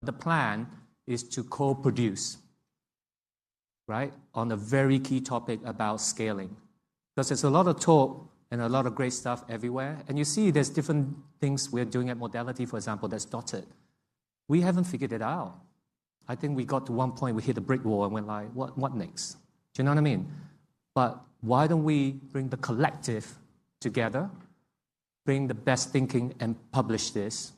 The plan is to co-produce, right, on a very key topic about scaling. Because there's a lot of talk and a lot of great stuff everywhere. And you see there's different things we're doing at Modality, for example, that's dotted. We haven't figured it out. I think we got to one point, we hit a brick wall and went like, what next? Do you know what I mean? But why don't we bring the collective together, bring the best thinking and publish this,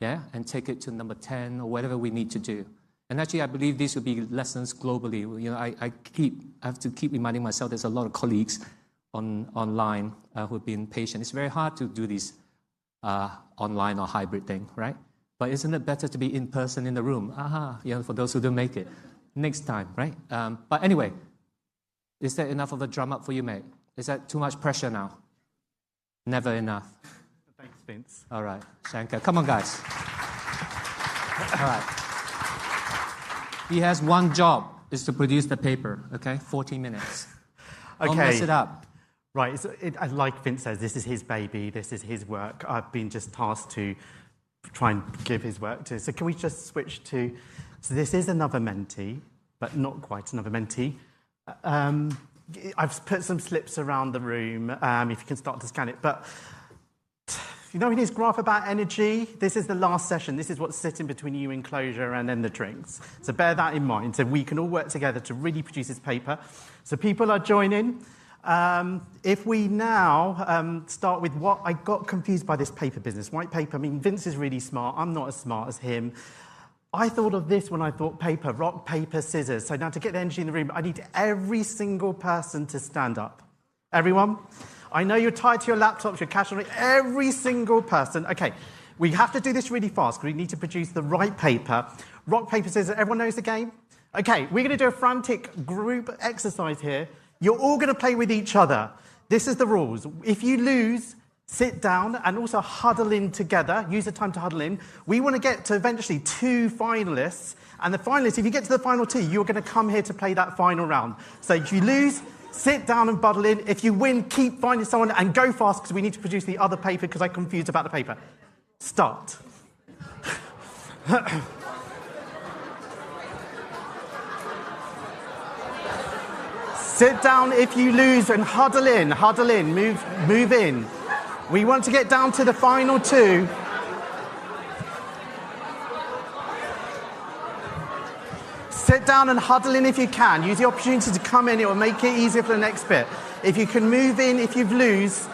yeah, and take it to number 10 or whatever we need to do. And actually, I believe these will be lessons globally. You know, I have to keep reminding myself there's a lot of colleagues online who've been patient. It's very hard to do these online or hybrid thing, right? But isn't it better to be in person in the room? You know, for those who don't make it. Next time, right? But anyway, is that enough of a drum up for you, mate? Is that too much pressure now? Never enough. Thanks, Vince. All right, Shanker. Come on, guys. All right. He has one job, is to produce the paper, okay? 40 minutes. Don't mess it up. Right, like Vince says, this is his baby, this is his work. I've been just tasked to try and give his work to. So can we just switch to, so this is another mentee, but not quite another mentee. I've put some slips around the room, if you can start to scan it. But, you know, in his graph about energy, this is the last session. This is what's sitting between you and closure and then the drinks. So bear that in mind. So we can all work together to really produce this paper. So people are joining. If we now start with what I got confused by this paper business, white paper. I mean, Vince is really smart. I'm not as smart as him. I thought of this when I thought paper, rock, paper, scissors. So now to get the energy in the room, I need every single person to stand up. Everyone? I know you're tied to your laptops, your cash on it. Every single person. Okay, we have to do this really fast because we need to produce the right paper. Rock, paper, scissors. Everyone knows the game? Okay, we're going to do a frantic group exercise here. You're all going to play with each other. This is the rules. If you lose, sit down and also huddle in together. Use the time to huddle in. We want to get to eventually 2 finalists. And the finalists, if you get to the final 2, you're going to come here to play that final round. So if you lose, sit down and huddle in. If you win, keep finding someone and go fast because we need to produce the other paper because I'm confused about the paper. Start. Sit down if you lose and huddle in, move in. We want to get down to the final 2. Sit down and huddle in if you can. Use the opportunity to come in, it will make it easier for the next bit. If you can move in, if you lose,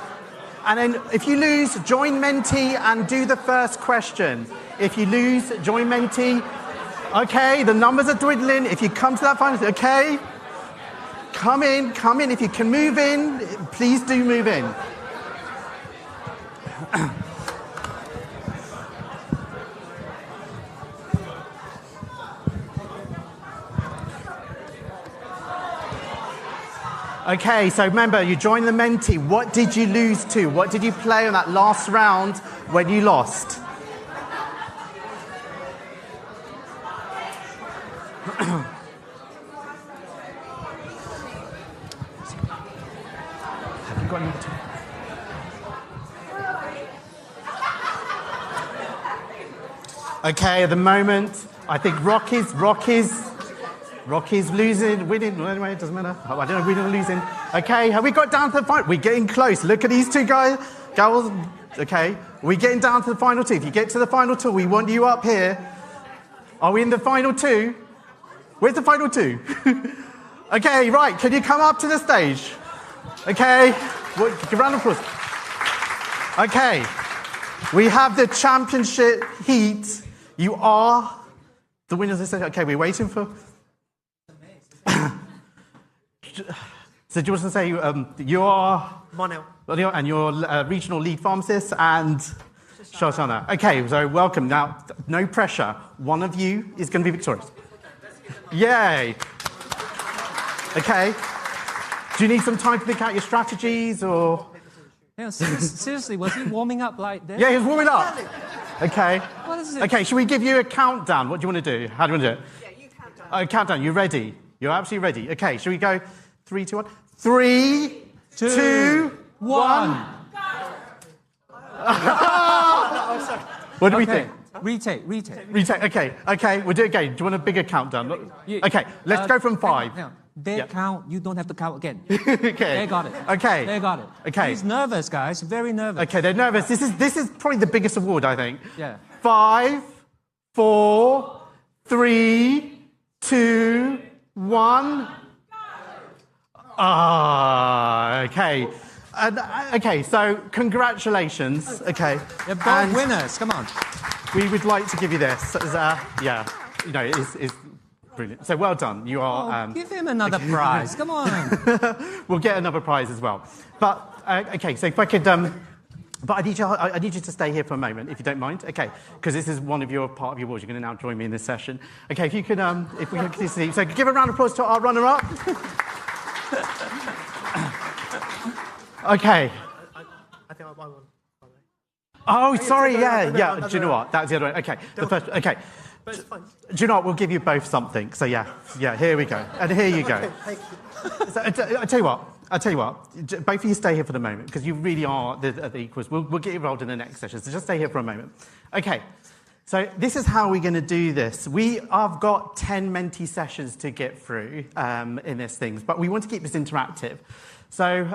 and then if you lose, join mentee and do the first question. If you lose, join mentee. Okay, the numbers are dwindling. If you come to that final, okay? Come in. If you can move in, please do move in. Okay, so remember, you join the mentee. What did you lose to? What did you play on that last round when you lost? Have you got number 2? Okay, at the moment, I think Rock is losing, winning. Anyway, it doesn't matter. I don't know, winning or losing. Okay, have we got down to the final? We're getting close. Look at these 2 guys. Gals. Okay, we're getting down to the final 2. If you get to the final 2, we want you up here. Are we in the final 2? Where's the final 2? Okay, right. Can you come up to the stage? Okay. Give a round of applause. Okay. We have the championship heat. You are the winners of the stage. Okay, we're waiting for... So do you want to say you are... Monel. And you're regional lead pharmacist and... Shoshana. Okay, so welcome. Now, no pressure. One of you is going to be victorious. Yay. Okay. Do you need some time to pick out your strategies or... Yeah, seriously, was he warming up like this? Yeah, he was warming up. Okay. What is it? Okay, should we give you a countdown? What do you want to do? How do you want to do it? Yeah, you count down. Countdown. You ready? You're absolutely ready. Okay, should we go 3, 2, 1? 3, 2, 1. What do we think? Retake. Okay, we'll do it again. Do you want a bigger countdown? Okay, let's go from 5. They count, you don't have to count again. Okay. They got it. Okay. They got it. Okay. He's nervous, guys, very nervous. Okay, they're nervous. This is probably the biggest award, I think. Yeah. 5, 4, 3, 2, 1. Okay. Okay, so congratulations. Okay. They're both winners. Come on. We would like to give you this. It's brilliant. So well done. You are. Give him another prize. Come on. We'll get another prize as well. But okay, so if I could. But I need you to stay here for a moment, if you don't mind. Okay, because this is part of your awards. You're going to now join me in this session. Okay, if you could, if we could see. So give a round of applause to our runner-up. Okay. I think I won. Oh, sorry. Yeah. No, Do you know what? That's the other way. Okay. The first. Okay. But it's fine. Do you know what? We'll give you both something. So yeah. Here we go. And here you go. Okay, thank you. So, I tell you what. Both of you stay here for the moment because you really are the equals. We'll get you involved in the next session. So just stay here for a moment. Okay. So this is how we're going to do this. We have got 10 Menti sessions to get through in this thing, but we want to keep this interactive. So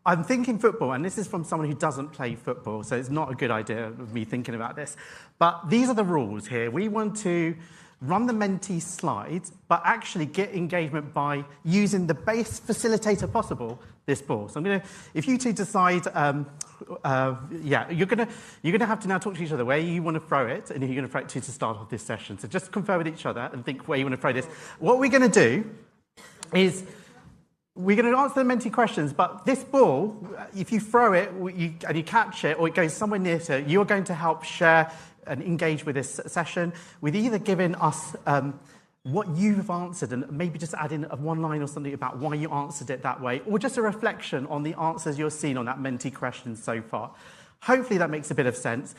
I'm thinking football, and this is from someone who doesn't play football, so it's not a good idea of me thinking about this. But these are the rules here. We want to run the Menti slides, but actually get engagement by using the best facilitator possible, this ball. So I'm going to, if you two decide, you're going to have to now talk to each other where you want to throw it, and who you're going to throw it to start off this session. So just confer with each other and think where you want to throw this. What we're going to do is we're going to answer the Menti questions, but this ball, if you throw it and you catch it, or it goes somewhere near to it, you're going to help share and engage with this session with either giving us what you've answered and maybe just add in one line or something about why you answered it that way, or just a reflection on the answers you're seeing on that Menti question so far. Hopefully that makes a bit of sense.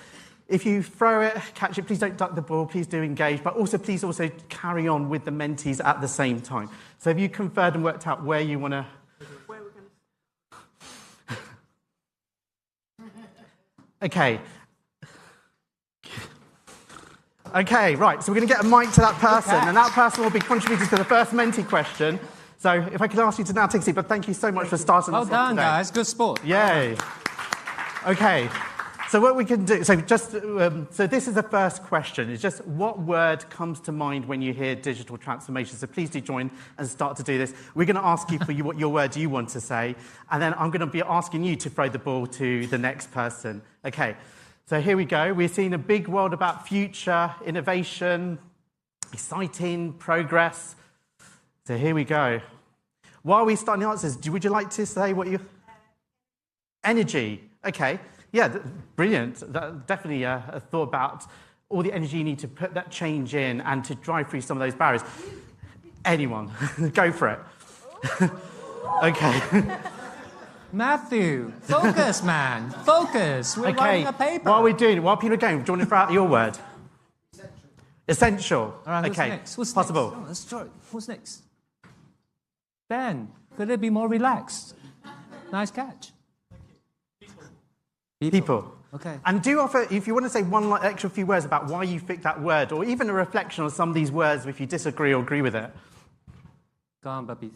If you throw it, catch it, please don't duck the ball, please do engage, but also please also carry on with the Mentis at the same time. So have you conferred and worked out where you want to... Okay. Okay, right, so we're going to get a mic to that person, and that person will be contributing to the first Menti question. So if I could ask you to now take a seat, but thank you so much for starting us off today. Well done, guys. Good sport. Yay. Okay. So what we can do, so this is the first question. It's just what word comes to mind when you hear digital transformation? So please do join and start to do this. We're going to ask you for what your word you want to say, and then I'm going to be asking you to throw the ball to the next person. Okay, so here we go. We're seeing a big world about future, innovation, exciting, progress. So here we go. While we start the answers, would you like to say what you... Energy. Okay. Yeah, brilliant. Definitely a thought about all the energy you need to put that change in and to drive through some of those barriers. Anyone, go for it. Okay. Matthew, focus, man. Focus. We're writing a paper. While people are going, do you want to throw out your word? Essential. All right, okay. Who's possible. Next? Let's try. Who's next? Ben, could it be more relaxed? Nice catch. People. Okay. And do offer, if you want to say one extra few words about why you picked that word, or even a reflection on some of these words if you disagree or agree with it. Go on, Babita.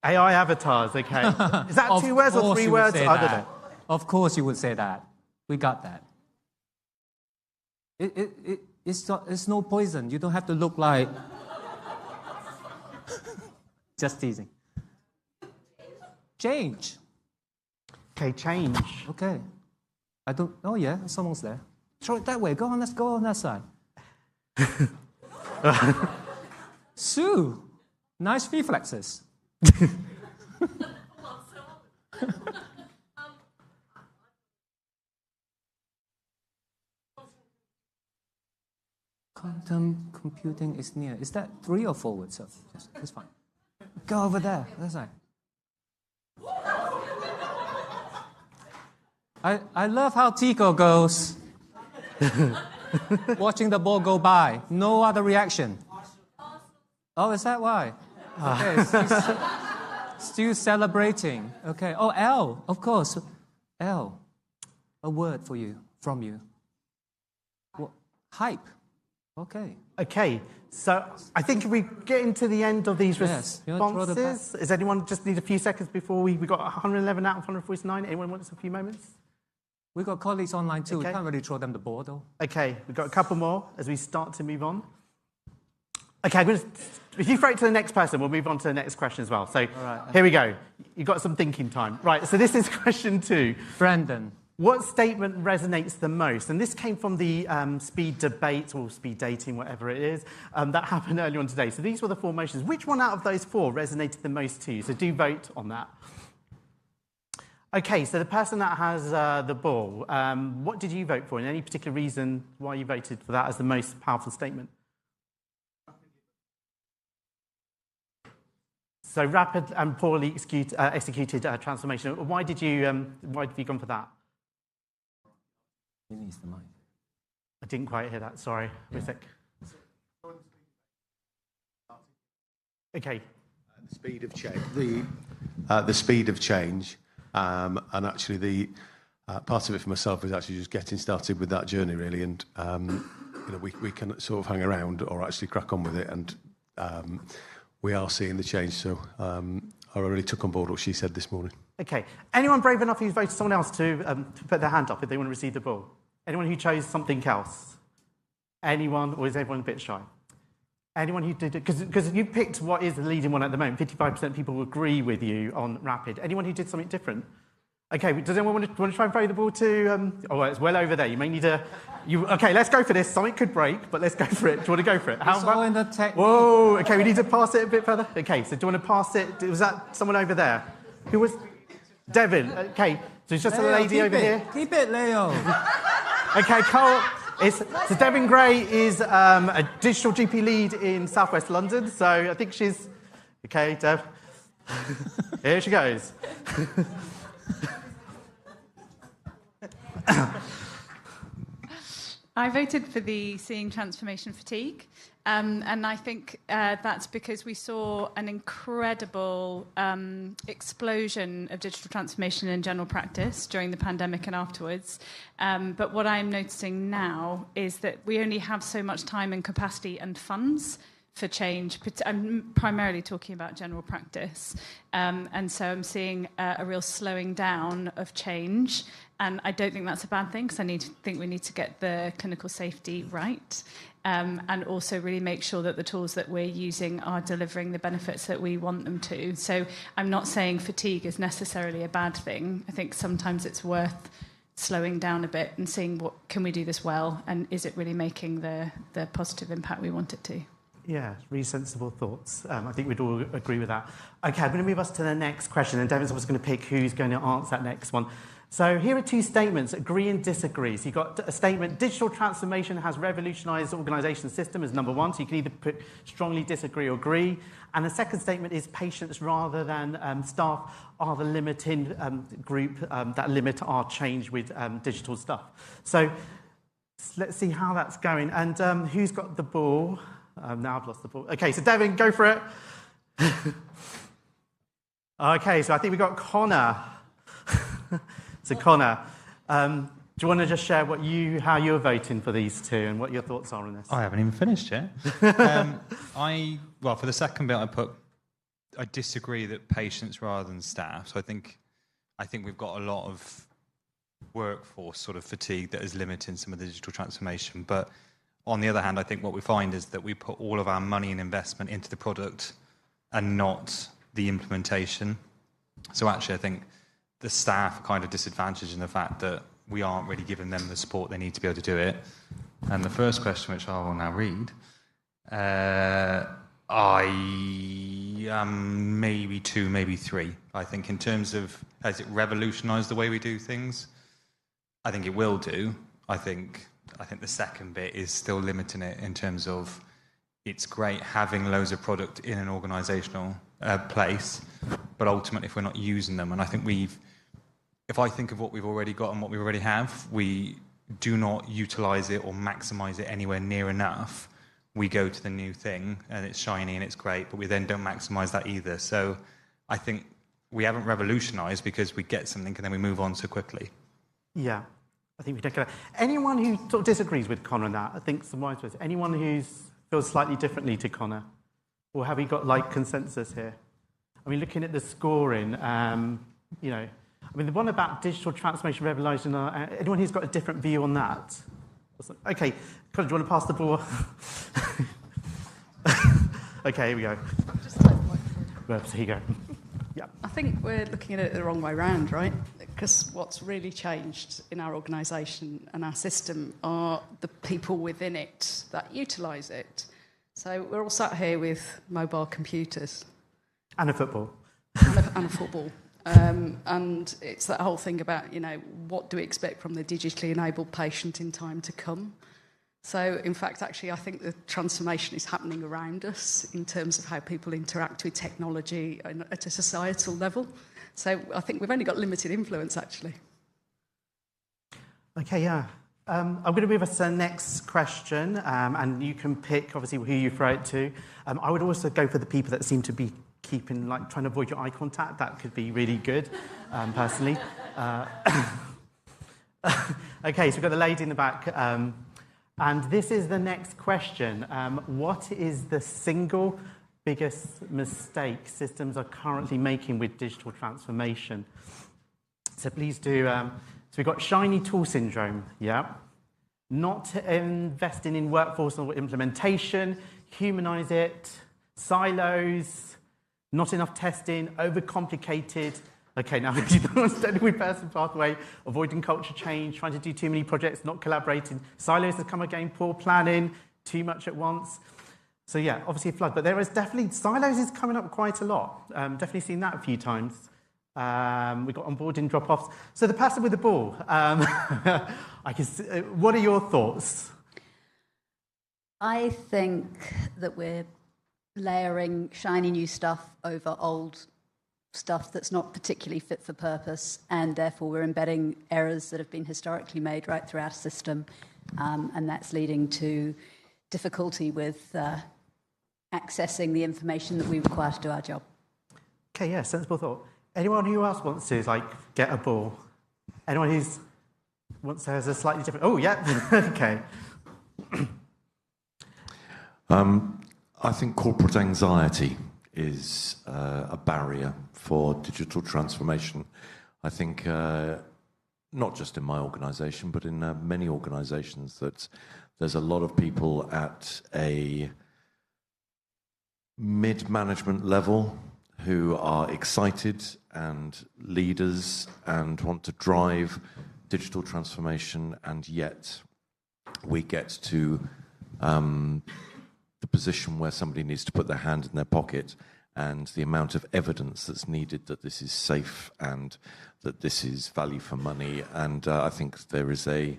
AI avatars, okay. Is that 2 words or 3 words? I don't know. Of course you would say that. We got that. It's no poison. You don't have to look like... Just teasing. Change. Okay, change. Okay. I don't... Oh, yeah, someone's there. Throw it that way. Go on, let's go on that side. Sue. Nice reflexes. Quantum computing is near. Is that 3 or 4 words? It's fine. Go over there. That's right. I love how Tico goes. Watching the ball go by. No other reaction. Oh, is that why? Okay, still celebrating. Okay. Oh, L, of course. L. A word for you, from you. Hype. Okay. Okay, so I think we're getting to the end of these Yes. You wanna throw the back? responses. Does anyone just need a few seconds before we got 111 out of 149? Anyone wants a few moments? We got colleagues online too. Okay. We can't really throw them the ball though. Okay, we've got a couple more as we start to move on. Okay, if you throw it to the next person, we'll move on to the next question as well. So here we go. You've got some thinking time. Right, so this is question 2. Brandon. What statement resonates the most? And this came from the speed debate or speed dating, whatever it is, that happened earlier on today. So these were the 4 motions. Which one out of those 4 resonated the most to you? So do vote on that. Okay, so the person that has the ball, what did you vote for? And any particular reason why you voted for that as the most powerful statement? So rapid and poorly executed transformation. Why have you gone for that? He needs the mic. I didn't quite hear that. Sorry. Vijay. Okay. The speed of change. The speed of change, and actually the part of it for myself is actually just getting started with that journey really, and we can sort of hang around or actually crack on with it, and we are seeing the change. So I really took on board what she said this morning. Okay. Anyone brave enough who's voted someone else to put their hand up if they want to receive the ball? Anyone who chose something else? Anyone, or is everyone a bit shy? Anyone who did it? Because you picked what is the leading one at the moment. 55% of people agree with you on rapid. Anyone who did something different? Okay, does anyone want to try and throw the ball to... well, it's well over there. You may need to... Okay, let's go for this. Something could break, but let's go for it. Do you want to go for it? It's all in the technique. Whoa, okay, we need to pass it a bit further. Okay, so do you want to pass it? Was that someone over there? Who was... Devin. Okay, so it's just a lady over here. Keep it, Leo. Okay, Cole. So Devin Gray is a digital GP lead in Southwest London. So I think she's... Okay, Dev. Here she goes. I voted for the Seeing Transformation Fatigue, and I think that's because we saw an incredible explosion of digital transformation in general practice during the pandemic and afterwards. But what I'm noticing now is that we only have so much time and capacity and funds for change. I'm primarily talking about general practice. And so I'm seeing a real slowing down of change. And I don't think that's a bad thing, because I think we need to get the clinical safety right, and also really make sure that the tools that we're using are delivering the benefits that we want them to. So I'm not saying fatigue is necessarily a bad thing. I think sometimes it's worth slowing down a bit and seeing what can we do this well, and is it really making the positive impact we want it to. Yeah, really sensible thoughts. I think we'd all agree with that. Okay, I'm going to move us to the next question, and Devin's always going to pick who's going to answer that next one. So here are 2 statements, agree and disagree. So you've got a statement, digital transformation has revolutionised organisation system as number 1, so you can either put strongly disagree or agree. And the second statement is patients rather than staff are the limiting group that limit our change with digital stuff. So let's see how that's going. And who's got the ball? Now I've lost the ball. Okay, so Devin, go for it. Okay, so I think we've got Connor. So Connor, do you want to just share how you're voting for these 2 and what your thoughts are on this? I haven't even finished yet. For the second bit, I disagree that patients rather than staff. So I think we've got a lot of workforce sort of fatigue that is limiting some of the digital transformation. But on the other hand, I think what we find is that we put all of our money and investment into the product and not the implementation. So actually, I think the staff are kind of disadvantaged in the fact that we aren't really giving them the support they need to be able to do it. And the first question, which I will now read, I am maybe 2, maybe 3. I think in terms of, has it revolutionised the way we do things? I think it will do. I think the second bit is still limiting it in terms of it's great having loads of product in an organisational place, but ultimately if we're not using them, and I think if I think of what we've already got and what we already have, we do not utilise it or maximise it anywhere near enough. We go to the new thing and it's shiny and it's great, but we then don't maximise that either. So I think we haven't revolutionised because we get something and then we move on so quickly. Yeah. I think we don't get it. Anyone who sort of disagrees with Connor on that, I think some wise words. Anyone who feels slightly differently to Connor? Or have we got like consensus here? I mean, looking at the scoring, you know, I mean, the one about digital transformation revolution, anyone who's got a different view on that? Okay, Connor, do you want to pass the ball? Okay, here we go. Just take the microphone. Well, here you go. Yeah. I think we're looking at it the wrong way round, right? Because what's really changed in our organisation and our system are the people within it that utilise it. So we're all sat here with mobile computers. And a football. And a football. And it's that whole thing about, you know, what do we expect from the digitally enabled patient in time to come? So, in fact, actually, I think the transformation is happening around us in terms of how people interact with technology at a societal level. So I think we've only got limited influence, actually. Okay, yeah. I'm going to move us to the next question, and you can pick, obviously, who you throw it to. I would also go for the people that seem to be keeping, like, trying to avoid your eye contact. That could be really good, personally. Okay, so we've got the lady in the back. And this is the next question. What is the single biggest mistake systems are currently making with digital transformation? So please do. So we've got shiny tool syndrome, yeah. Not investing in workforce or implementation, humanize it, silos, not enough testing, overcomplicated. Okay, now standing with person pathway, avoiding culture change, trying to do too many projects, not collaborating. Silos has come again, poor planning, too much at once. So yeah, obviously a flood, but there is definitely, silos is coming up quite a lot. Definitely seen that a few times. We've got onboarding drop-offs. So the person with the ball, I can see, what are your thoughts? I think that we're layering shiny new stuff over old stuff that's not particularly fit for purpose, and therefore we're embedding errors that have been historically made right throughout our system, and that's leading to difficulty with accessing the information that we require to do our job. Okay, yeah, sensible thought. Anyone who else wants to, like, get a ball? Anyone who's wants to has a slightly different... Oh, yeah, okay. I think corporate anxiety is a barrier for digital transformation. I think not just in my organisation, but in many organisations, that there's a lot of people at a mid-management level who are excited and leaders and want to drive digital transformation, and yet we get to the position where somebody needs to put their hand in their pocket, and the amount of evidence that's needed that this is safe and that this is value for money. And I think there's a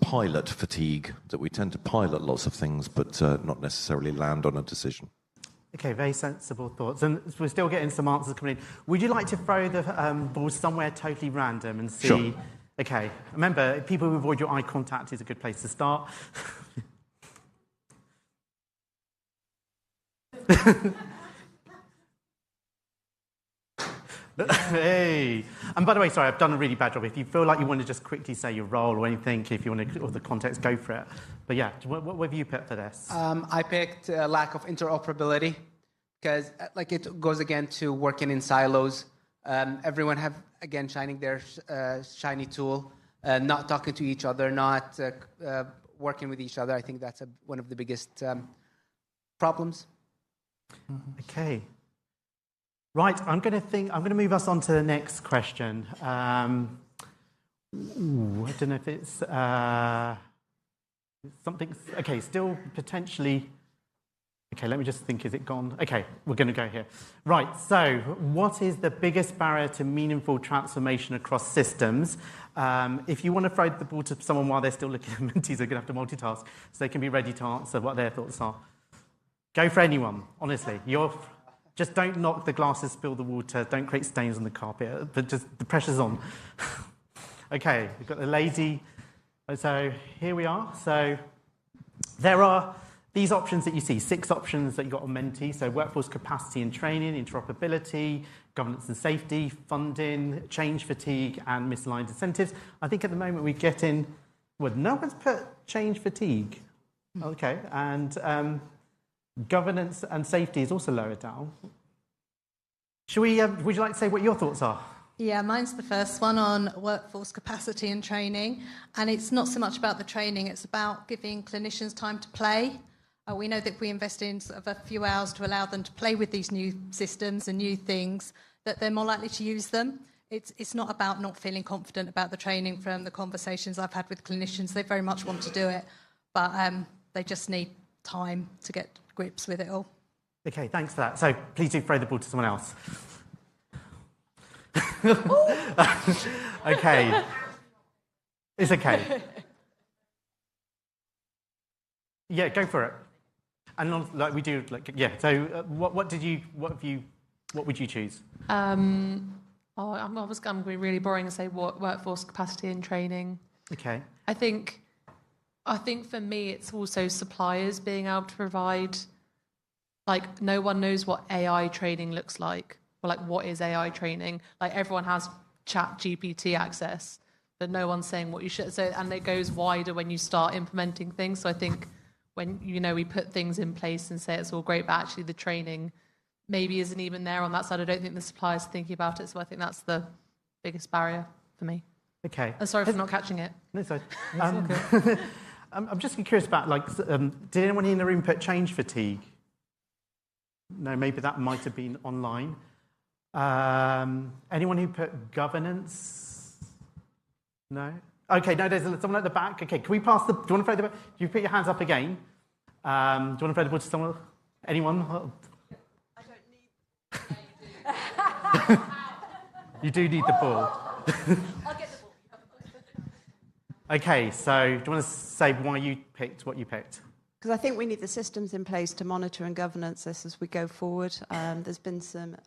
pilot fatigue, that we tend to pilot lots of things but not necessarily land on a decision. Okay, very sensible thoughts. And we're still getting some answers coming in. Would you like to throw the ball somewhere totally random and see? Sure. Okay, remember, people who avoid your eye contact is a good place to start. Hey, and by the way, sorry, I've done a really bad job. If you feel like you want to just quickly say your role or anything, if you want to, or the context, go for it. But yeah, what have you picked for this? I picked lack of interoperability, because like it goes again to working in silos. Everyone have again shining their shiny tool, not talking to each other, not working with each other. I think that's one of the biggest problems. Okay. Right, I'm going to move us on to the next question. I don't know if it's something. Okay, still potentially. Okay, let me just think. Is it gone? Okay, we're going to go here. Right. So, what is the biggest barrier to meaningful transformation across systems? If you want to throw the ball to someone while they're still looking at mentees, they're going to have to multitask, so they can be ready to answer what their thoughts are. Go for anyone. Honestly, just don't knock the glasses, spill the water, don't create stains on the carpet, but just the pressure's on. Okay, we've got the lady. So here we are. So there are these options that you see, 6 options that you got on Menti, so workforce capacity and training, interoperability, governance and safety, funding, change fatigue, and misaligned incentives. I think at the moment we get in, well, no one's put change fatigue. Okay, and governance and safety is also lower down. Should we, would you like to say what your thoughts are? Yeah, mine's the first one on workforce capacity and training. And it's not so much about the training, it's about giving clinicians time to play. We know that if we invest in sort of a few hours to allow them to play with these new systems and new things, that they're more likely to use them. It's not about not feeling confident about the training. From the conversations I've had with clinicians, they very much want to do it, but they just need time to get grips with it all. Okay, thanks for that. So please do throw the ball to someone else. Okay. It's okay. Yeah, go for it. And like we do, like, yeah. So what would you choose? I'm going to be really boring and say workforce capacity and training. Okay. I think for me it's also suppliers being able to provide, like, no one knows what AI training looks like, or like what is AI training. Like, everyone has chat GPT access, but no one's saying what you should. So, and it goes wider when you start implementing things. So I think when, you know, we put things in place and say it's all great, but actually the training maybe isn't even there on that side. I don't think the suppliers are thinking about it. So I think that's the biggest barrier for me. Okay. I'm sorry for not catching it. No, sorry. Okay. I'm just curious about, like, did anyone in the room put change fatigue? No, maybe that might have been online. Anyone who put governance? No? Okay, no, there's someone at the back. Okay, can we pass the... Do you want to throw the... Do you put your hands up again? Do you want to throw the ball to someone? Anyone? I don't need... You do need the ball. I'll get the ball. Okay, so do you want to say why you picked what you picked? Because I think we need the systems in place to monitor and governance this as we go forward. There's been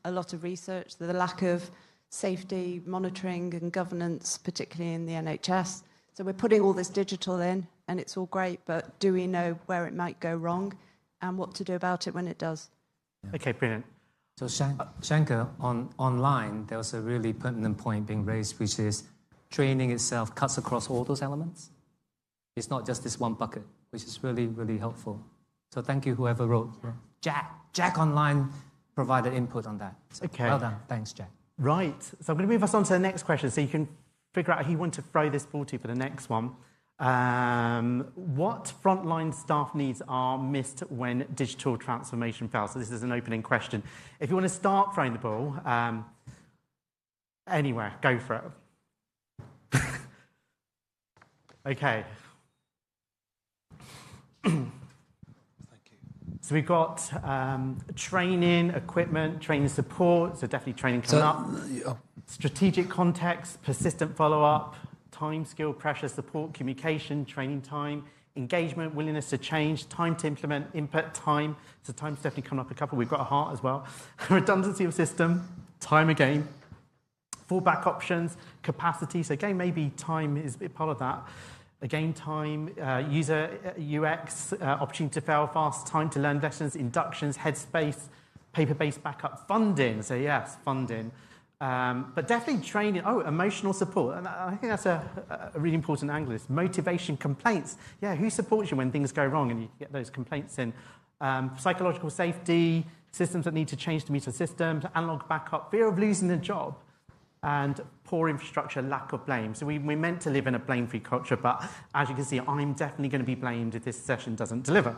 a lot of research, the lack of safety, monitoring and governance, particularly in the NHS. So we're putting all this digital in, and it's all great, but do we know where it might go wrong and what to do about it when it does? Okay, brilliant. So Shanker, online, there was a really pertinent point being raised, which is training itself cuts across all those elements. It's not just this one bucket, which is really, really helpful. So thank you, whoever wrote. Jack online provided input on that. So Okay. Well done. Thanks, Jack. Right, so I'm going to move us on to the next question so you can figure out who you want to throw this ball to for the next one. What frontline staff needs are missed when digital transformation fails? So this is an opening question. If you want to start throwing the ball, anywhere, go for it. Okay. So we've got training, equipment, training support, so definitely training coming up. Strategic context, persistent follow-up, time, skill, pressure, support, communication, training time, engagement, willingness to change, time to implement, input, time. So time's definitely coming up a couple. We've got a heart as well. Redundancy of system, time again. Fallback options, capacity. So again, maybe time is a part of that. Again, time, user UX, opportunity to fail fast, time to learn lessons, inductions, headspace, paper-based backup, funding. So yes, funding. But definitely training. Oh, emotional support. And I think that's a really important angle. Is motivation, complaints. Yeah, who supports you when things go wrong and you get those complaints in? Psychological safety, systems that need to change to meet the systems, analog backup, fear of losing the job, and poor infrastructure, lack of blame. So we're meant to live in a blame-free culture, but as you can see, I'm definitely going to be blamed if this session doesn't deliver.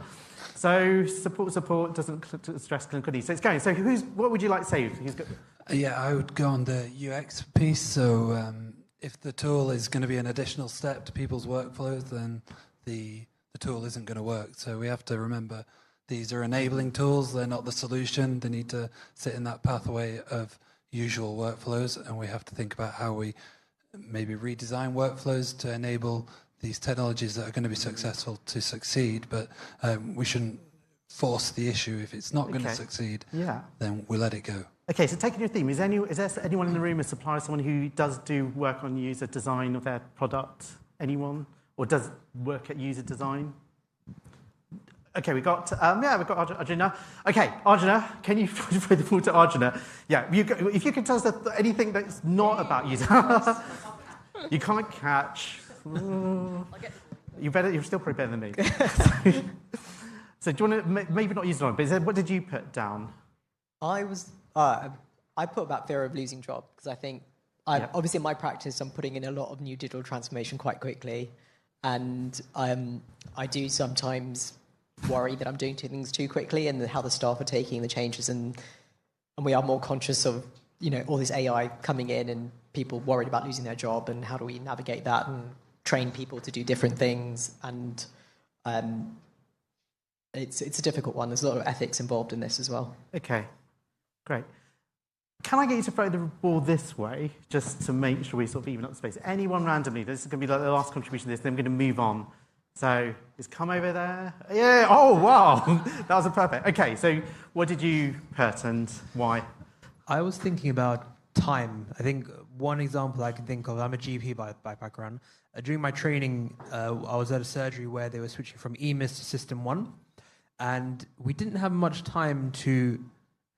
So support doesn't stress clinical needs. So it's going. So what would you like to say? Who's got... Yeah, I would go on the UX piece. So if the tool is going to be an additional step to people's workflows, then the tool isn't going to work. So we have to remember these are enabling tools. They're not the solution. They need to sit in that pathway of usual workflows, and we have to think about how we maybe redesign workflows to enable these technologies that are going to be successful to succeed, but we shouldn't force the issue. If it's not going to succeed, then we let it go. Okay, so taking your theme, is there anyone in the room, a supplier, someone who does do work on user design of their product? Anyone? Or does work at user design? Okay, we've got Arjuna. Okay, Arjuna, can you throw the ball to Arjuna? Yeah, if you can tell us anything that's not about you. You can't catch. You're still probably better than me. So do you want to maybe not use it on, but what did you put down? I put about fear of losing job because I think obviously in my practice I'm putting in a lot of new digital transformation quite quickly, and I do sometimes worry that I'm doing things too quickly and how the staff are taking the changes, and we are more conscious of all this AI coming in and people worried about losing their job, and how do we navigate that and train people to do different things, and it's a difficult one. There's a lot of ethics involved in this as well. Okay, great. Can I get you to throw the ball this way, just to make sure we sort of even up the space? Anyone randomly? This is going to be like the last contribution to this, then I'm going to move on. So, just come over there. Yeah, oh, wow. That was a perfect. Okay, so what did you put and why? I was thinking about time. I think one example I can think of, I'm a GP by background. During my training, I was at a surgery where they were switching from EMIS to System 1, and we didn't have much time to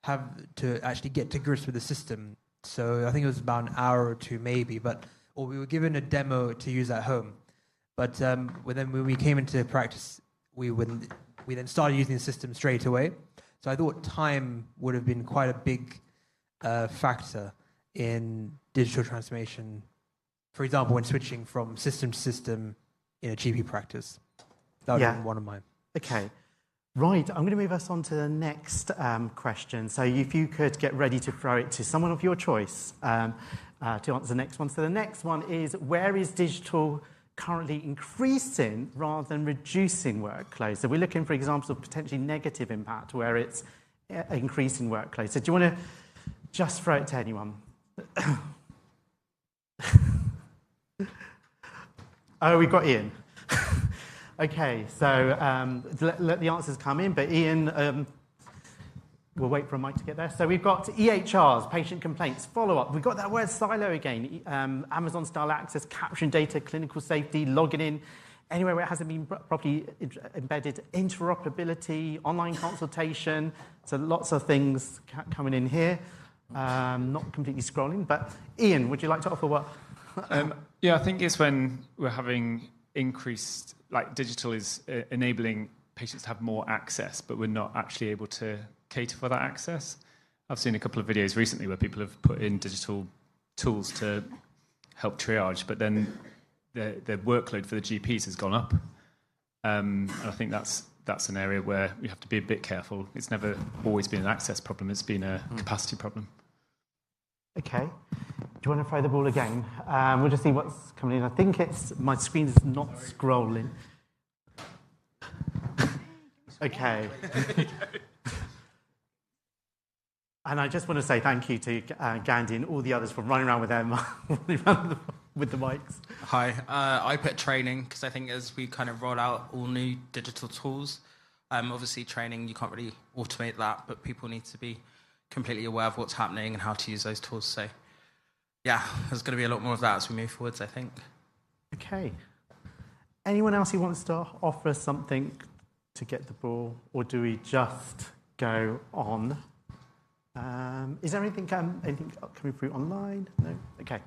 actually get to grips with the system. So I think it was about an hour or two maybe, or we were given a demo to use at home. But when we came into practice, we then started using the system straight away. So I thought time would have been quite a big factor in digital transformation. For example, when switching from system to system in a GP practice. That would have been one of mine. Okay. Right, I'm going to move us on to the next question. So if you could get ready to throw it to someone of your choice to answer the next one. So the next one is, where is digital currently increasing rather than reducing workload? So we're looking for examples of potentially negative impact where it's increasing workload. So do you want to just throw it to anyone? Oh, we've got Ian. Okay, so let the answers come in, but Ian, we'll wait for a mic to get there. So we've got EHRs, patient complaints, follow-up. We've got that word silo again, Amazon-style access, capturing data, clinical safety, logging in, anywhere where it hasn't been properly embedded, interoperability, online consultation. So lots of things coming in here. Not completely scrolling, but Ian, would you like to offer what? Yeah, I think it's when we're having increased, like digital is enabling patients to have more access, but we're not actually able to cater for that access. I've seen a couple of videos recently where people have put in digital tools to help triage, but then the workload for the GPs has gone up. And I think that's an area where we have to be a bit careful. It's never always been an access problem, it's been a capacity problem. Okay. Do you want to throw the ball again? We'll just see what's coming in. I think my screen is not scrolling. Okay. And I just want to say thank you to Gandhi and all the others for running around with them with the mics. Hi, I put training because I think as we kind of roll out all new digital tools, obviously training, you can't really automate that, but people need to be completely aware of what's happening and how to use those tools. So yeah, there's going to be a lot more of that as we move forwards, I think. Okay. Anyone else who wants to offer something to get the ball, or do we just go on? Is there anything coming through online? No? Okay.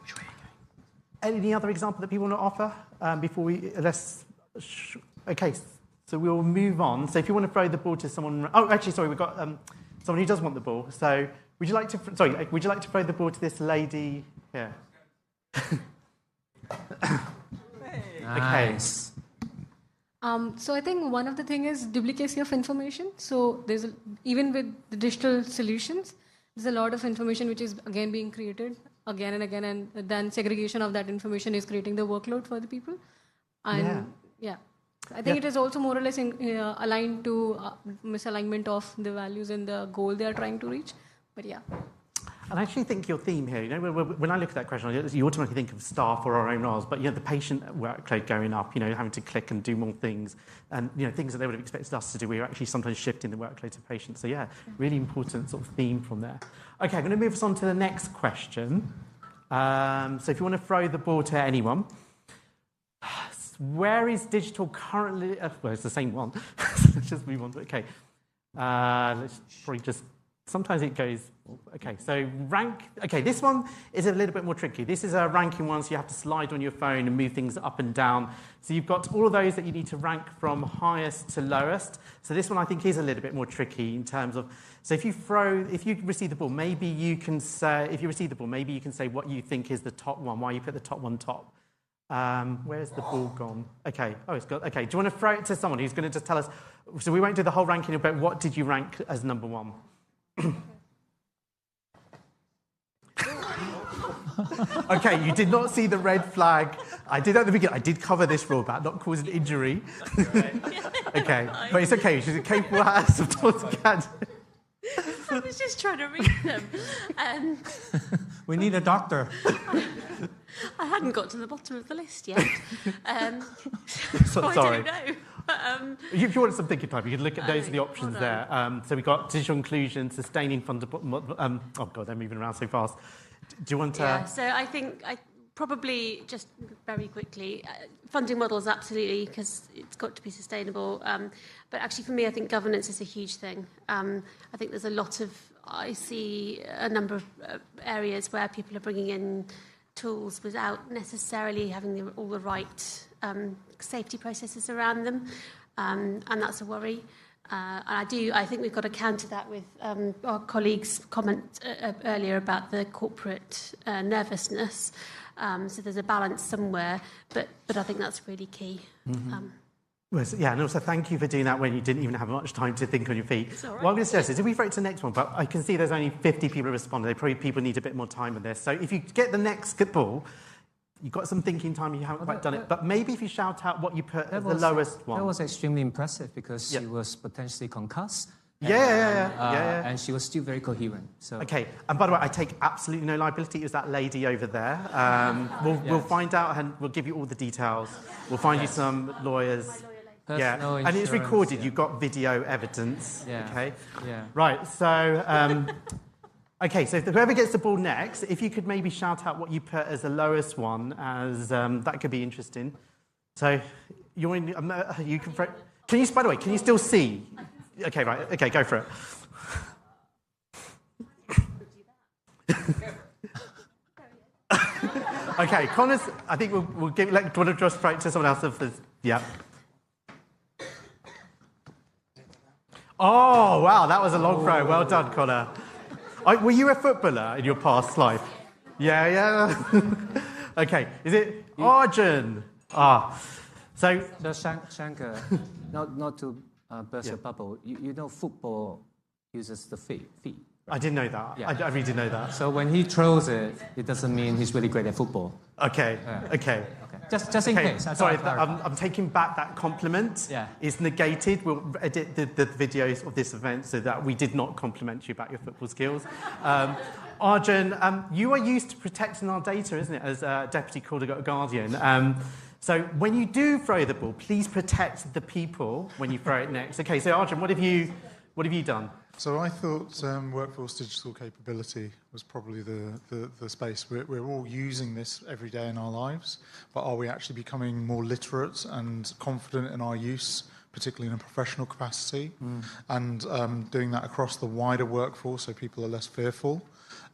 Which way are you going? Any other example that people want to offer before we... Okay, so we'll move on. So if you want to throw the ball to someone... Oh, actually, sorry, we've got someone who does want the ball. So would you like to throw the ball to this lady here? Nice. So I think one of the things is duplicacy of information. So even with the digital solutions, there's a lot of information which is again being created again and again, and then segregation of that information is creating the workload for the people. And I think it is also more or less aligned to misalignment of the values and the goal they are trying to reach. But yeah. And I actually think your theme here, when I look at that question, you automatically think of staff or our own roles, but the patient workload going up, having to click and do more things, and things that they would have expected us to do, we're actually sometimes shifting the workload to patients. So yeah, really important sort of theme from there. Okay, I'm going to move us on to the next question. So if you want to throw the ball to anyone. where is digital currently? Well, it's the same one. Let's just move on. Okay. Let's probably just. Sometimes it goes. Okay, so rank. Okay, this one is a little bit more tricky. This is a ranking one, so you have to slide on your phone and move things up and down. So you've got all of those that you need to rank from highest to lowest. So this one I think is a little bit more tricky in terms of. So if you receive the ball, maybe you can say. If you receive the ball, maybe you can say what you think is the top one. Why you put the top one top. Where's the ball gone? Okay. Oh, it's got. Okay. Do you want to throw it to someone who's going to just tell us? So we won't do the whole ranking, but what did you rank as number one? Okay, you did not see the red flag. I did at the beginning. I did cover this rule about not causing injury. Okay, but it's okay. She's a capable ass of Toscad. I was just trying to read them. We need a doctor. I hadn't got to the bottom of the list yet. So Sorry. I don't know. If you wanted some thinking time, you could look at those are the options there. So we've got digital inclusion, sustaining fundable. Oh God, they're moving around so fast. Do you want to? Yeah. So I think probably just very quickly, funding models absolutely because it's got to be sustainable. But actually, for me, I think governance is a huge thing. I think there's a lot of. I see a number of areas where people are bringing in tools without necessarily having all the right safety processes around them, and that's a worry. And I think we've got to counter that with our colleagues' comment earlier about the corporate nervousness. So there's a balance somewhere, but I think that's really key. Mm-hmm. Yeah, and also thank you for doing that when you didn't even have much time to think on your feet. It's all right. What I'm going to suggest is if we throw it to the next one, but I can see there's only 50 people who responded. People need a bit more time with this. So if you get the next ball, you've got some thinking time, you haven't quite done it. But maybe if you shout out what you put as the lowest one. That was extremely impressive because she was potentially concussed. Yeah. And she was still very coherent. So. Okay, and by the way, I take absolutely no liability. It was that lady over there. We'll find out and we'll give you all the details. We'll find you some lawyers. Personal and it's insurance, recorded. You've got video evidence. Yeah. Okay. Yeah. Right. So, okay. So whoever gets the ball next, if you could maybe shout out what you put as the lowest one, as that could be interesting. So you're in. You can. Can you? By the way, can you still see? Okay. Right. Okay. Go for it. Okay. Connor's. I think we'll give. Do you want to just throw it to someone else? Yeah. Oh, wow, that was a long throw. Well done, Connor. Were you a footballer in your past life? Yeah. Okay, is it Arjun? So Shanker, not to burst your bubble, you know football uses the feet. I didn't know that. Yeah. I really didn't know that. So when he throws it, it doesn't mean he's really great at football. Okay. Just in case. Sorry, I'm taking back that compliment. Yeah. It's negated. We'll edit the videos of this event so that we did not compliment you about your football skills. Arjun, you are used to protecting our data, isn't it, as Deputy Guardian? So when you do throw the ball, please protect the people when you throw it next. Okay, so Arjun, what have you done? So I thought workforce digital capability was probably the space. We're all using this every day in our lives, but are we actually becoming more literate and confident in our use, particularly in a professional capacity, and doing that across the wider workforce so people are less fearful,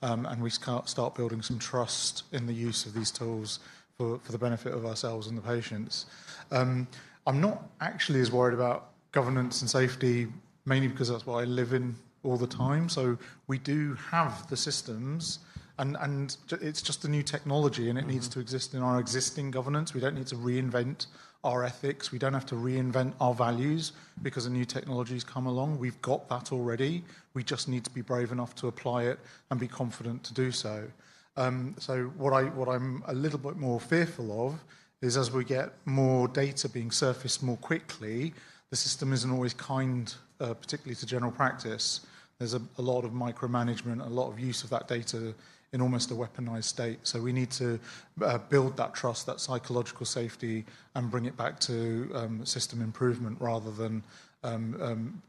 and we start building some trust in the use of these tools for the benefit of ourselves and the patients. I'm not actually as worried about governance and safety, mainly because that's what I live in all the time. So we do have the systems, and it's just a new technology, and it needs to exist in our existing governance. We don't need to reinvent our ethics. We don't have to reinvent our values because a new technology's come along. We've got that already. We just need to be brave enough to apply it and be confident to do so. So what I'm a little bit more fearful of is as we get more data being surfaced more quickly, the system isn't always kind, particularly to general practice. There's a lot of micromanagement, a lot of use of that data in almost a weaponized state. So we need to build that trust, that psychological safety, and bring it back to system improvement rather than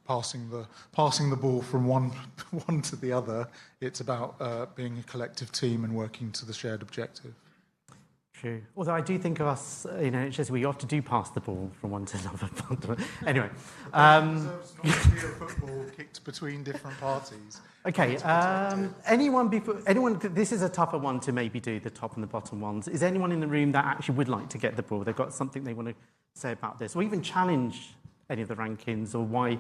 passing the ball from one to the other. It's about being a collective team and working to the shared objective. True. Although I do think of us in NHS, we often do pass the ball from one to another. Anyway. Deserves not to be a football kicked between different parties. Okay. Anyone, this is a tougher one to maybe do, the top and the bottom ones. Is anyone in the room that actually would like to get the ball? They've got something they want to say about this, or even challenge any of the rankings, or why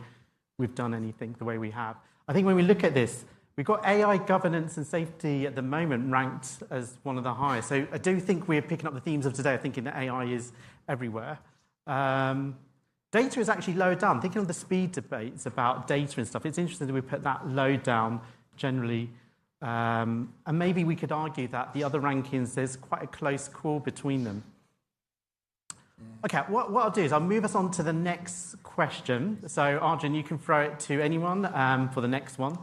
we've done anything the way we have? I think when we look at this, we've got AI governance and safety at the moment ranked as one of the highest. So I do think we're picking up the themes of today, thinking that AI is everywhere. Data is actually low down. Thinking of the speed debates about data and stuff, it's interesting that we put that low down generally. And maybe we could argue that the other rankings, there's quite a close call between them. Okay, what I'll do is I'll move us on to the next question. So Arjun, you can throw it to anyone for the next one.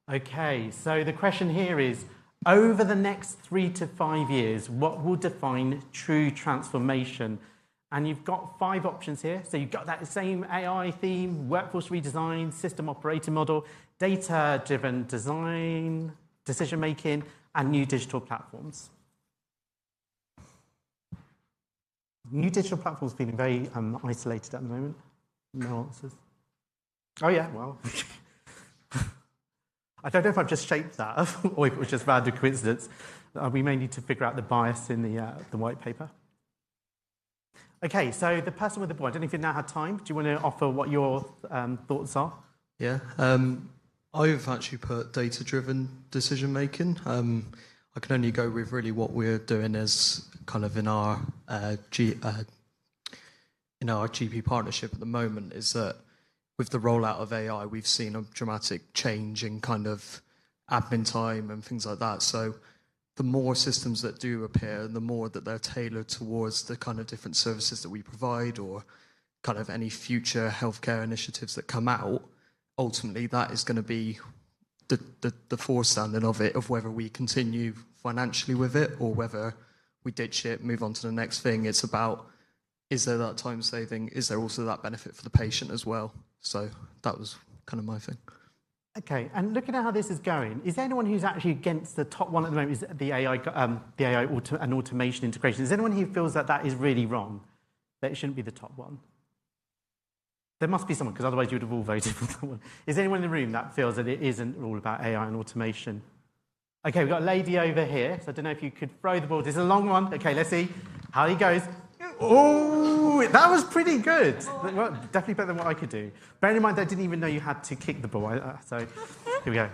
Okay, so the question here is, over the next 3 to 5 years, what will define true transformation? And you've got 5 options here. So you've got that same AI theme, workforce redesign, system operating model, data-driven design, decision-making, and new digital platforms. New digital platforms feeling very isolated at the moment. No answers. Oh, yeah, well. I don't know if I've just shaped that or if it was just random coincidence. We may need to figure out the bias in the white paper. Okay, so the person with the board, I don't know if you now had time. Do you want to offer what your thoughts are? Yeah, I've actually put data-driven decision-making. I can only go with really what we're doing as kind of in our GP partnership at the moment, is that with the rollout of AI, we've seen a dramatic change in kind of admin time and things like that. So the more systems that do appear, the more that they're tailored towards the kind of different services that we provide, or kind of any future healthcare initiatives that come out, ultimately that is going to be the forestanding of it, of whether we continue financially with it or whether we ditch it, move on to the next thing. It's about, is there that time saving? Is there also that benefit for the patient as well? So that was kind of my thing. Okay, and looking at how this is going, is there anyone who's actually against the top one at the moment, is the AI and automation integration? Is there anyone who feels that that is really wrong, that it shouldn't be the top one? There must be someone, because otherwise you would have all voted for that one. Is there anyone in the room that feels that it isn't all about AI and automation? Okay, we've got a lady over here, so I don't know if you could throw the ball. This is a long one. Okay, let's see how he goes. Oh, that was pretty good. Well, definitely better than what I could do. Bearing in mind, I didn't even know you had to kick the ball. So here we go.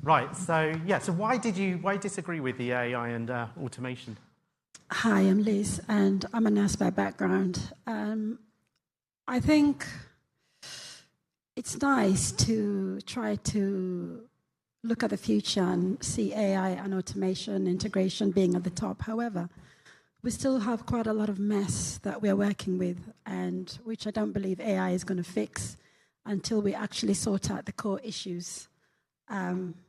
Right, so yeah, so why disagree with the AI and automation? Hi, I'm Liz, and I'm a nurse by background. I think it's nice to try to look at the future and see AI and automation integration being at the top. However, we still have quite a lot of mess that we're working with, and which I don't believe AI is going to fix until we actually sort out the core issues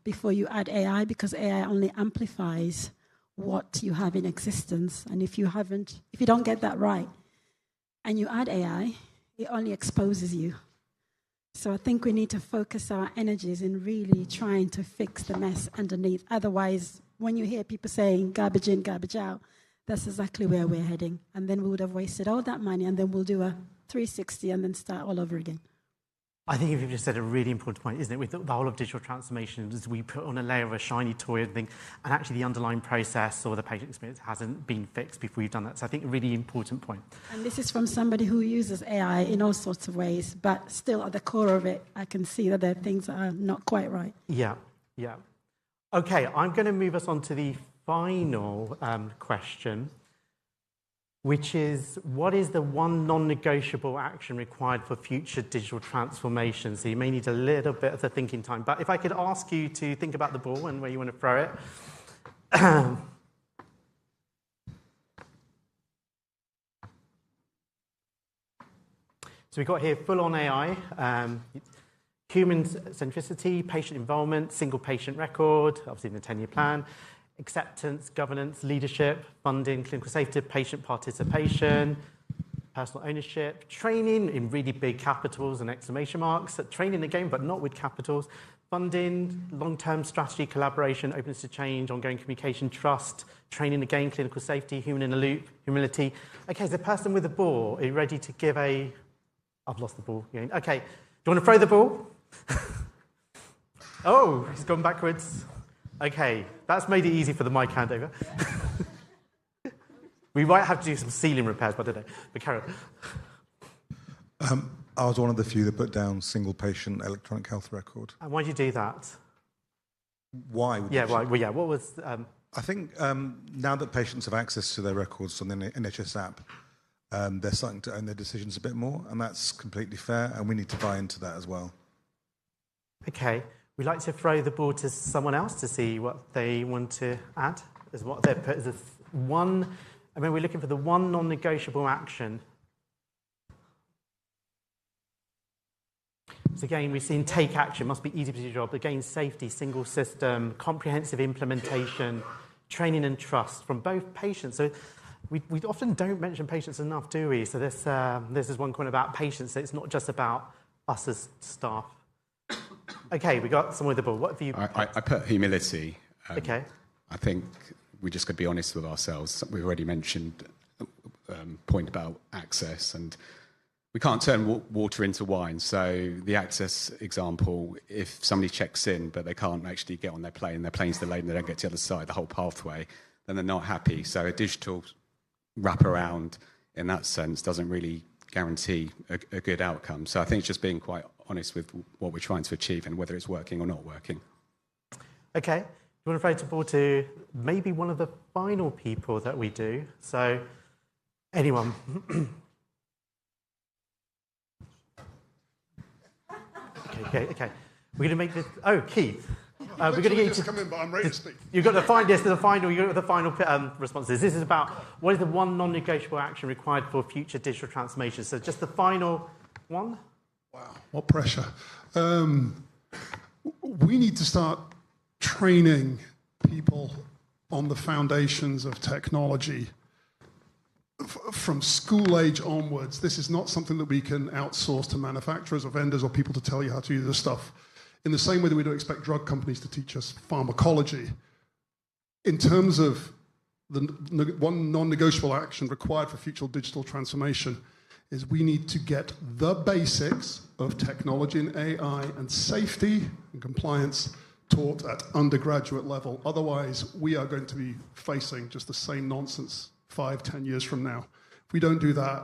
before you add AI, because AI only amplifies what you have in existence. And if you don't get that right and you add AI, it only exposes you. So I think we need to focus our energies in really trying to fix the mess underneath. Otherwise, when you hear people saying garbage in, garbage out, that's exactly where we're heading. And then we would have wasted all that money, and then we'll do a 360 and then start all over again. I think you've just said a really important point, isn't it? With the whole of digital transformation, is we put on a layer of a shiny toy and actually the underlying process or the patient experience hasn't been fixed before you've done that. So I think a really important point. And this is from somebody who uses AI in all sorts of ways, but still at the core of it, I can see that there are things that are not quite right. Yeah, yeah. Okay, I'm going to move us on to the final question, which is, what is the one non-negotiable action required for future digital transformation? So you may need a little bit of the thinking time. But if I could ask you to think about the ball and where you want to throw it. So we've got here full-on AI, human centricity, patient involvement, single patient record, obviously in the 10-year plan, acceptance, governance, leadership, funding, clinical safety, patient participation, personal ownership, training in really big capitals and exclamation marks, training again, but not with capitals, Funding, long-term strategy, collaboration, openness to change, ongoing communication, trust, training again, clinical safety, human in the loop, humility. Okay, so the person with the ball, are you ready to give a... I've lost the ball again. Okay, do you want to throw the ball? Oh, he's gone backwards. Okay, that's made it easy for the mic handover. We might have to do some ceiling repairs, but I don't know. But carry on. I was one of the few that put down single patient electronic health record. And why did you do that? Why? Why? Well, yeah, what was... I think now that patients have access to their records on the NHS app, they're starting to own their decisions a bit more, and that's completely fair, and we need to buy into that as well. Okay. We'd like to throw the ball to someone else to see what they want to add. As what they're put as one... I mean, we're looking for the one non-negotiable action. So again, we've seen take action, must be easy to do your job. Again, safety, single system, comprehensive implementation, training and trust from both patients. So we often don't mention patients enough, do we? So this is one point about patients. So it's not just about us as staff. Okay, we got someone with the ball. What have you... I put humility. Okay. I think we just got to be honest with ourselves. We've already mentioned point about access, and we can't turn water into wine. So the access example, if somebody checks in but they can't actually get on their plane, their plane's delayed and they don't get to the other side, the whole pathway, then they're not happy. So a digital wraparound in that sense doesn't really guarantee a good outcome. So I think it's just being quite honest with what we're trying to achieve and whether it's working or not working. Okay. You want to throw the ball to maybe one of the final people that we do. So anyone. Okay. We're going to make this... Oh, Keith. We're going to get you to come in, but I'm ready to speak. You've got the final responses. This is about what is the one non-negotiable action required for future digital transformation. So just the final one. Wow, what pressure. We need to start training people on the foundations of technology from school age onwards. This is not something that we can outsource to manufacturers or vendors or people to tell you how to do this stuff. In the same way that we don't expect drug companies to teach us pharmacology. In terms of the one non-negotiable action required for future digital transformation is we need to get the basics of technology and AI and safety and compliance taught at undergraduate level. Otherwise, we are going to be facing just the same nonsense 5-10 years from now. If we don't do that,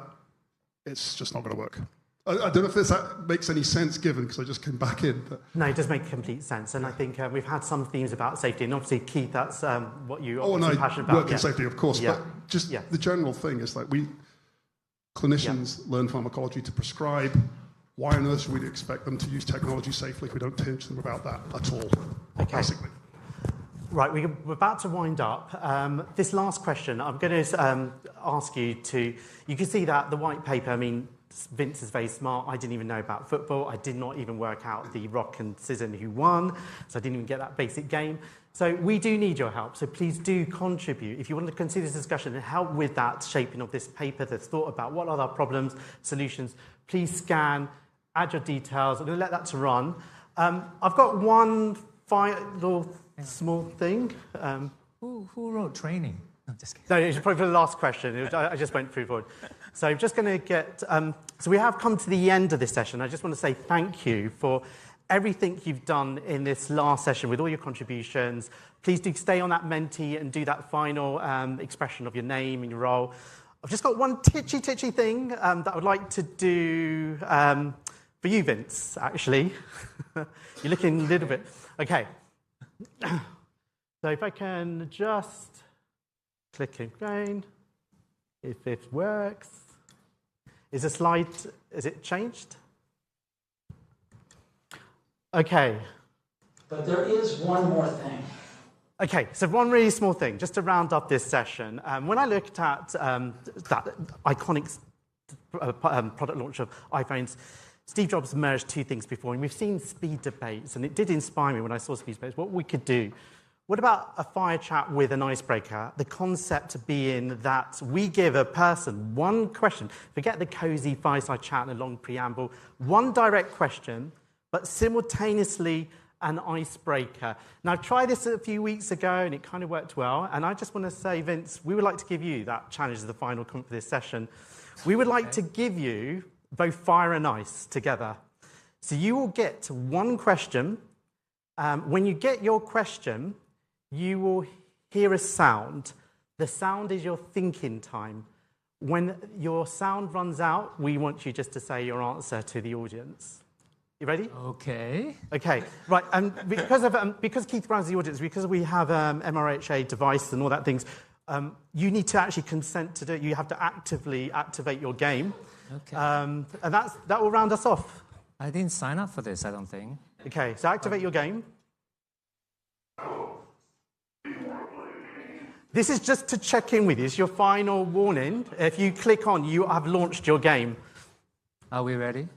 it's just not going to work. I don't know if that makes any sense given, because I just came back in. But. No, it does make complete sense. And I think we've had some themes about safety. And obviously, Keith, that's what you're passionate about. Work in safety, of course. Yeah. But just the general thing is like clinicians learn pharmacology to prescribe. Why on earth should we expect them to use technology safely if we don't teach them about that at all, basically? Right, we're about to wind up. This last question, I'm going to ask you to... You can see that the white paper, I mean, Vince is very smart. I didn't even know about football. I did not even work out the rock and scissor who won, so I didn't even get that basic game. So we do need your help, so please do contribute. If you want to consider this discussion and help with that shaping of this paper, that's thought about what are our problems, solutions, please scan, add your details. I'm going to let that to run. I've got one final small thing. Who wrote training? No, just kidding. No, it's probably for the last question. I just went through forward. So I'm just going to get... so we have come to the end of this session. I just want to say thank you for everything you've done in this last session with all your contributions. Please do stay on that Menti and do that final expression of your name and your role. I've just got one titchy thing that I would like to do for you, Vince, actually. You're looking a little bit... Okay. So if I can just click again, if it works. Is the slide, is it changed? Okay. But there is one more thing. Okay, so one really small thing, just to round up this session. When I looked at that iconic product launch of iPhones, Steve Jobs merged two things before, and we've seen speed debates, and it did inspire me when I saw speed debates, what we could do. What about a fire chat with an icebreaker? The concept being that we give a person one question, forget the cozy fireside chat and a long preamble, one direct question, but simultaneously an icebreaker. Now, I tried this a few weeks ago, and it kind of worked well. And I just want to say, Vince, we would like to give you that challenge as the final for this session. We would like to give you both fire and ice together. So you will get one question. When you get your question, you will hear a sound. The sound is your thinking time. When your sound runs out, we want you just to say your answer to the audience. You ready? Okay. Okay, right. And because Keith Brown's the audience, because we have MRHA device and all that things, you need to actually consent to do it. You have to actively activate your game. Okay. And that will round us off. I didn't sign up for this, I don't think. Okay, so activate your game. This is just to check in with you. It's your final warning. If you click on, you have launched your game. Are we ready?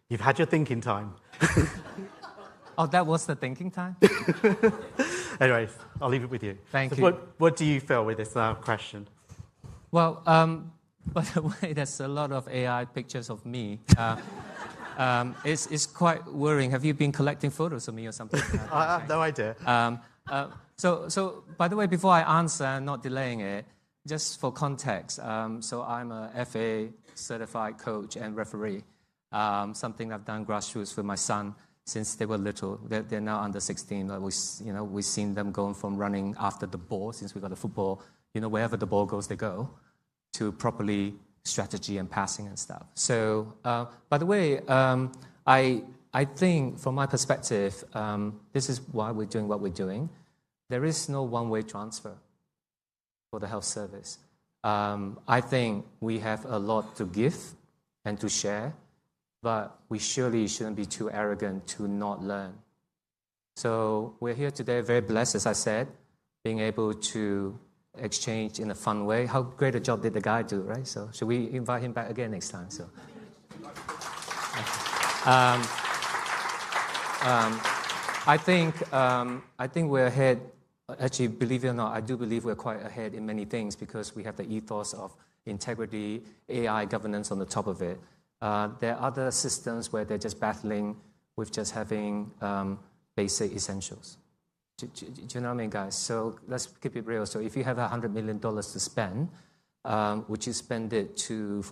You've had your thinking time. Oh, that was the thinking time? Anyways, I'll leave it with you. Thank you. What do you feel with this question? Well, by the way, there's a lot of AI pictures of me. It's quite worrying. Have you been collecting photos of me or something? I have no idea. So, by the way, before I answer, not delaying it, just for context, so I'm a FA certified coach and referee, something I've done grassroots with my son since they were little. They're now under 16. We've seen them going from running after the ball, since we got a football, wherever the ball goes, they go, to properly strategy and passing and stuff. So, by the way, I think from my perspective, this is why we're doing what we're doing. There is no one-way transfer for the health service. I think we have a lot to give and to share, but we surely shouldn't be too arrogant to not learn. So we're here today, very blessed, as I said, being able to exchange in a fun way. How great a job did the guy do, right? So should we invite him back again next time? So, I think we're ahead. Actually, believe it or not, I do believe we're quite ahead in many things because we have the ethos of integrity, AI governance on the top of it. There are other systems where they're just battling with just having basic essentials. Do you know what I mean, guys? So let's keep it real. So if you have $100 million to spend, would you spend it to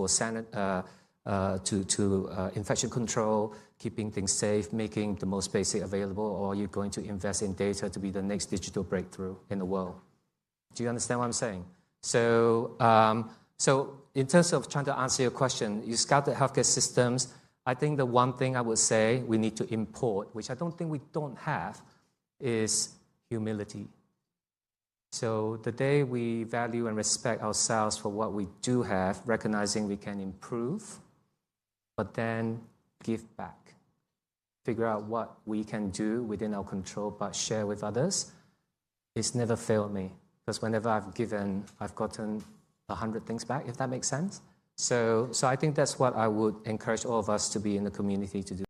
infection control, keeping things safe, making the most basic available, or are you going to invest in data to be the next digital breakthrough in the world? Do you understand what I'm saying? So, so in terms of trying to answer your question, you scouted healthcare systems. I think the one thing I would say we need to import, which I don't think we don't have, is humility. So the day we value and respect ourselves for what we do have, recognizing we can improve, but then give back. Figure out what we can do within our control, but share with others. It's never failed me, because whenever I've given, I've gotten 100 things back, if that makes sense. So I think that's what I would encourage all of us to be in the community to do.